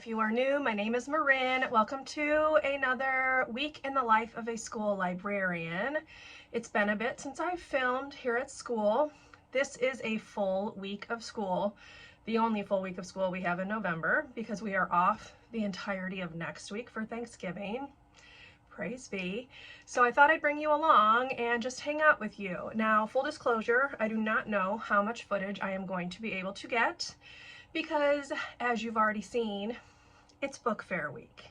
If you are new, my name is Marin. Welcome to another week in the life of a school librarian. It's been a bit since I've filmed here at school. This is a full week of school, the only full week of school we have in November because we are off the entirety of next week for Thanksgiving. Praise be. So I thought I'd bring you along and just hang out with you. Now, full disclosure, I do not know how much footage I am going to be able to get because, as you've already seen, it's book fair week.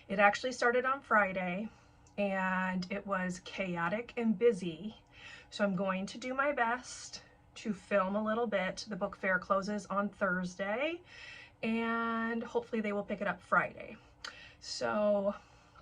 It actually started on Friday and it was chaotic and busy. So I'm going to do my best to film a little bit. The book fair closes on Thursday and hopefully they will pick it up Friday. So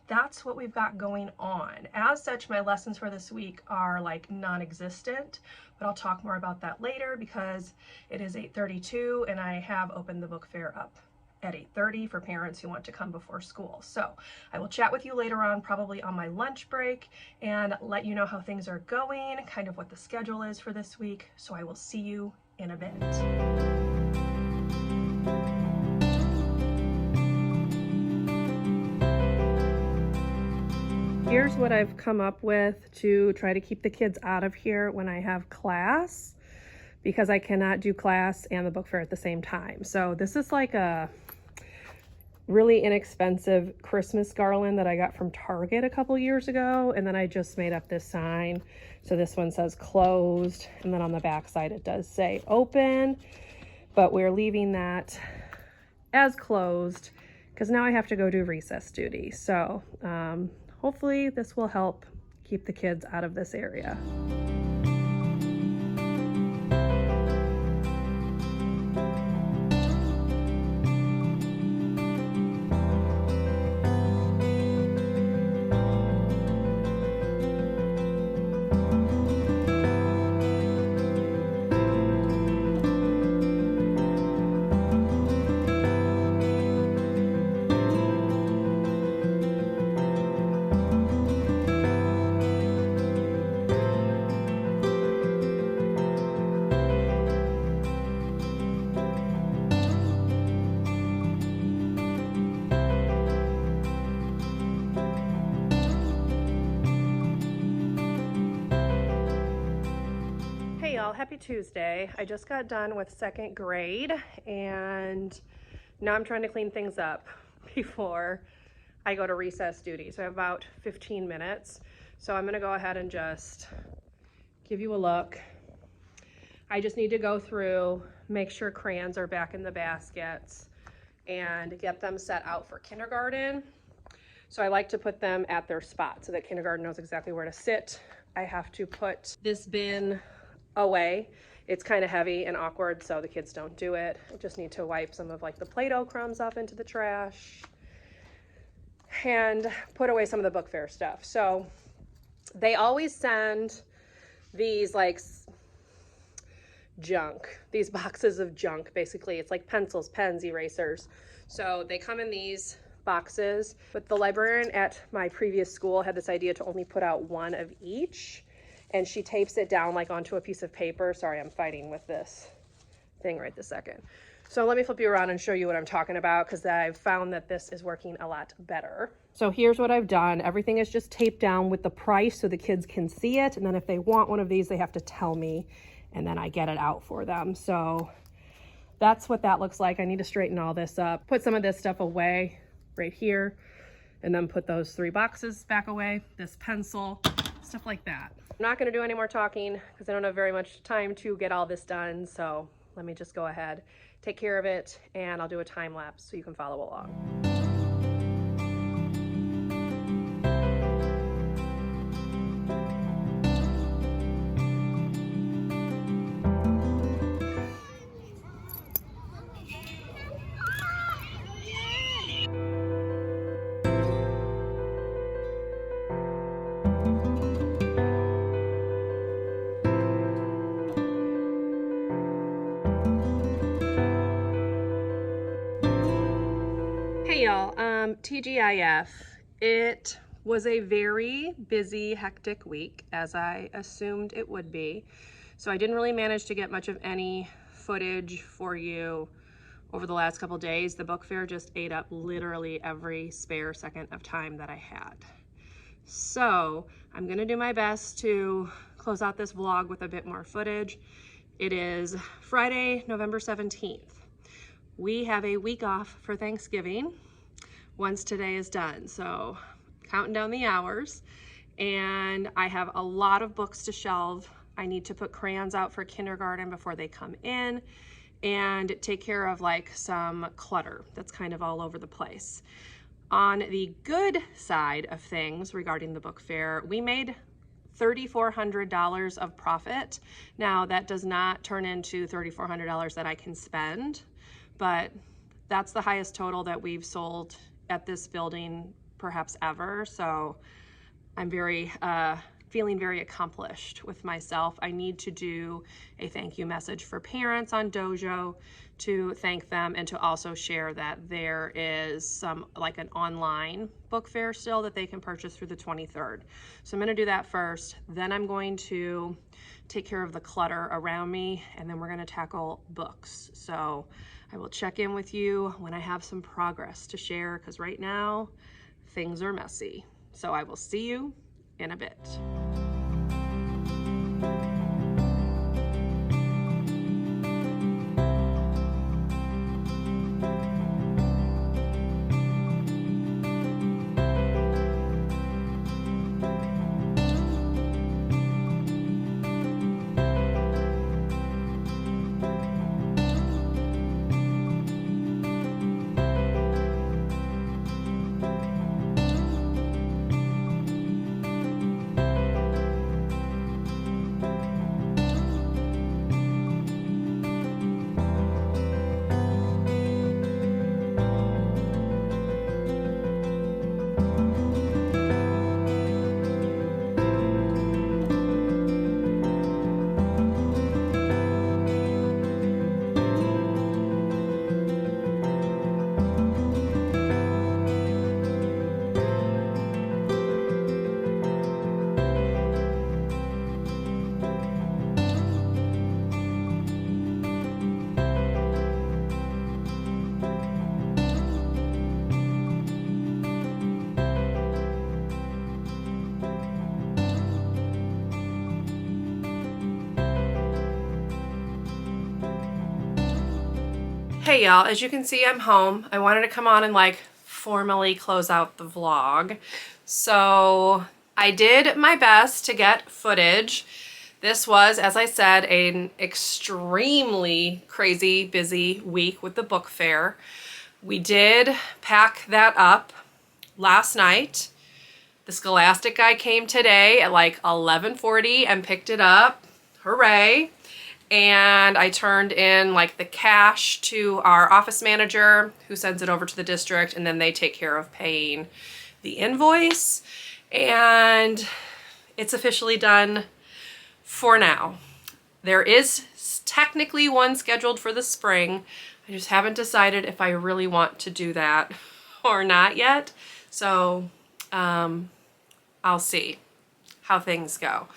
that's what we've got going on. As such, my lessons for this week are like non-existent, but I'll talk more about that later because it is 8:32 and I have opened the book fair up at 8:30 for parents who want to come before school. So I will chat with you later on, probably on my lunch break, and let you know how things are going, kind of what the schedule is for this week. So I will see you in a bit. Here's what I've come up with to try to keep the kids out of here when I have class, because I cannot do class and the book fair at the same time. So this is like a really inexpensive Christmas garland that I got from Target a couple years ago, and then I just made up this sign. So this one says closed, and then on the back side it does say open, but we're leaving that as closed because now I have to go do recess duty. So hopefully this will help keep the kids out of this area. Happy Tuesday. I just got done with second grade and now I'm trying to clean things up before I go to recess duty. So I have about 15 minutes. So I'm going to go ahead and just give you a look. I just need to go through, make sure crayons are back in the baskets and get them set out for kindergarten. So I like to put them at their spot so that kindergarten knows exactly where to sit. I have to put this bin away. It's kind of heavy and awkward, so the kids don't do it. I just need to wipe some of like the Play-Doh crumbs off into the trash and put away some of the book fair stuff. So they always send these like junk, these boxes of junk. Basically it's like pencils, pens, erasers. So they come in these boxes, but the librarian at my previous school had this idea to only put out one of each, and she tapes it down like onto a piece of paper. Sorry, I'm fighting with this thing right this second. So let me flip you around and show you what I'm talking about, because I've found that this is working a lot better. So here's what I've done. Everything is just taped down with the price so the kids can see it, and then if they want one of these, they have to tell me, and then I get it out for them. So that's what that looks like. I need to straighten all this up, put some of this stuff away right here, and then put those 3 boxes back away, this pencil, stuff like that. I'm not going to do any more talking because I don't have very much time to get all this done. So let me just go ahead, take care of it, and I'll do a time lapse so you can follow along. Hey y'all, TGIF, it was a very busy, hectic week, as I assumed it would be. So I didn't really manage to get much of any footage for you over the last couple days. The book fair just ate up literally every spare second of time that I had. So I'm gonna do my best to close out this vlog with a bit more footage. It is Friday, November 17th. We have a week off for Thanksgiving once today is done. So counting down the hours, and I have a lot of books to shelve. I need to put crayons out for kindergarten before they come in and take care of like some clutter that's kind of all over the place. On the good side of things regarding the book fair, we made $3,400 of profit. Now that does not turn into $3,400 that I can spend, but that's the highest total that we've sold at this building perhaps ever. So I'm feeling very accomplished with myself. I need to do a thank you message for parents on Dojo to thank them, and to also share that there is some like an online book fair still that they can purchase through the 23rd. So I'm going to do that first. Then I'm going to take care of the clutter around me, and then we're going to tackle books. So I will check in with you when I have some progress to share, because right now things are messy. So I will see you in a bit. Hey y'all, as you can see, I'm home. I wanted to come on and like formally close out the vlog. So I did my best to get footage. This was, as I said, an extremely crazy busy week with the book fair. We did pack that up last night. The Scholastic guy came today at like 11:40 and picked it up. Hooray. And I turned in like the cash to our office manager, who sends it over to the district, and then they take care of paying the invoice. And it's officially done for now. There is technically one scheduled for the spring. I just haven't decided if I really want to do that or not yet. So I'll see how things go.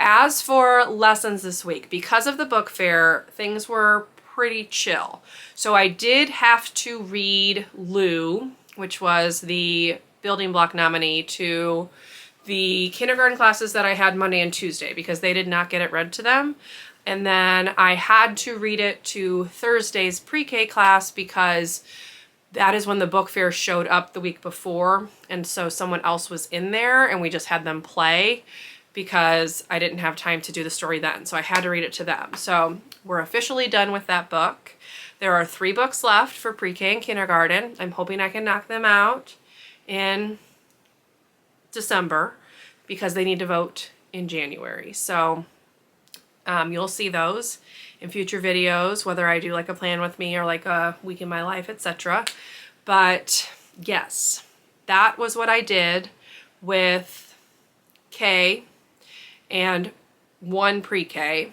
As for lessons this week, because of the book fair, things were pretty chill. So I did have to read Lou, which was the building block nominee, to the kindergarten classes that I had Monday and Tuesday, because they did not get it read to them. And then I had to read it to Thursday's pre-K class, because that is when the book fair showed up the week before. And so someone else was in there and we just had them play, because I didn't have time to do the story then. So I had to read it to them. So we're officially done with that book. There are 3 books left for pre-K and kindergarten. I'm hoping I can knock them out in December, because they need to vote in January. So you'll see those in future videos, whether I do like a plan with me or like a week in my life, etc. But yes, that was what I did with K and 1 pre-K.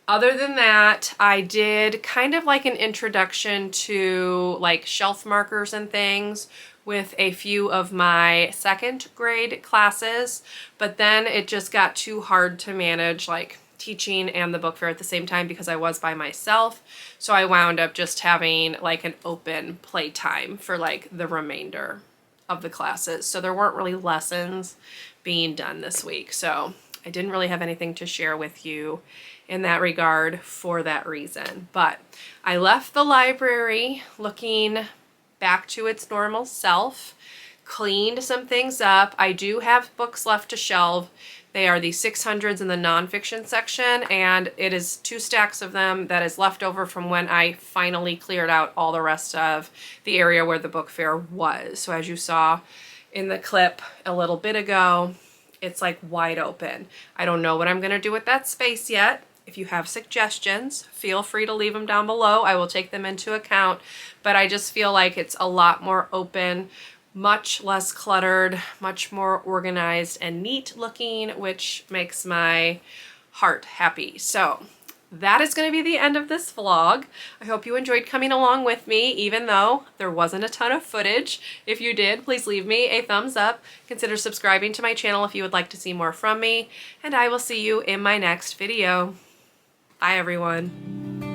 Other than that, I did kind of like an introduction to like shelf markers and things with a few of my 2nd grade classes, but then it just got too hard to manage like teaching and the book fair at the same time because I was by myself. So I wound up just having like an open play time for like the remainder of the classes. So there weren't really lessons being done this week. So I didn't really have anything to share with you in that regard for that reason. But I left the library looking back to its normal self, cleaned some things up. I do have books left to shelve. They are the 600s in the nonfiction section, and it is 2 stacks of them that is left over from when I finally cleared out all the rest of the area where the book fair was. So as you saw in the clip a little bit ago, it's like wide open. I don't know what I'm going to do with that space yet. If you have suggestions, feel free to leave them down below. I will take them into account, but I just feel like it's a lot more open, much less cluttered, much more organized and neat looking, which makes my heart happy. So that is going to be the end of this vlog. I hope you enjoyed coming along with me, even though there wasn't a ton of footage. If you did, please leave me a thumbs up. Consider subscribing to my channel if you would like to see more from me, and I will see you in my next video. Bye, everyone.